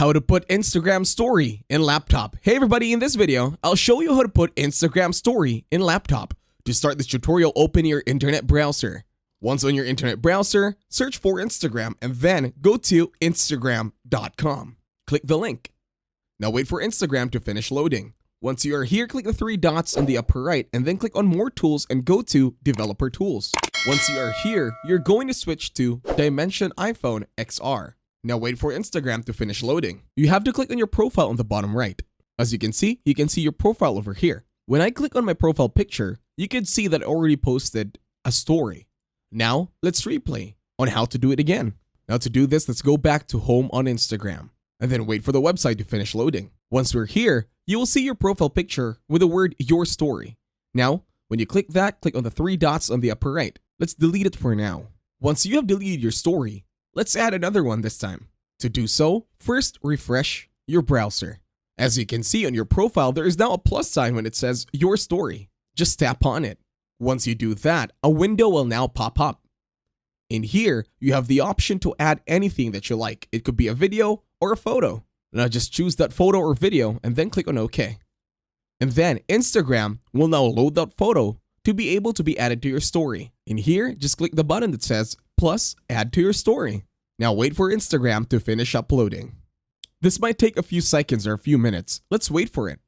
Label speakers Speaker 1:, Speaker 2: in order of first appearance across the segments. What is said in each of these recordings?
Speaker 1: How to put Instagram story in laptop. Hey everybody, in this video, I'll show you how to put Instagram story in laptop. To start this tutorial, open your internet browser. Once on your internet browser, search for Instagram and then go to instagram.com. Click the link. Now wait for Instagram to finish loading. Once you are here, click the three dots on the upper right and then click on More Tools and go to Developer Tools. Once you are here, you're going to switch to Dimension iPhone XR. Now wait for Instagram to finish loading. You have to click on your profile on the bottom right. As you can see your profile over here. When I click on my profile picture, you can see that I already posted a story. Now, let's replay on how to do it again. Now to do this, let's go back to home on Instagram and then wait for the website to finish loading. Once we're here, you will see your profile picture with the word Your Story. Now, when you click that, click on the three dots on the upper right. Let's delete it for now. Once you have deleted your story, let's add another one this time. To do so, first refresh your browser. As you can see on your profile, there is now a plus sign when it says Your Story. Just tap on it. Once you do that, a window will now pop up. In here, you have the option to add anything that you like. It could be a video or a photo. Now just choose that photo or video and then click on OK. And then Instagram will now load that photo to be able to be added to your story. In here, just click the button that says plus add to your story. Now wait for Instagram to finish uploading. This might take a few seconds or a few minutes. Let's wait for it.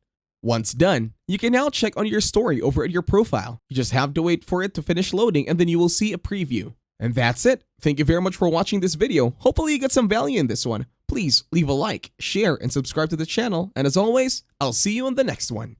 Speaker 1: Once done, you can now check on your story over at your profile. You just have to wait for it to finish loading and then you will see a preview. And that's it. Thank you very much for watching this video. Hopefully you get some value in this one. Please leave a like, share, and subscribe to the channel. And as always, I'll see you in the next one.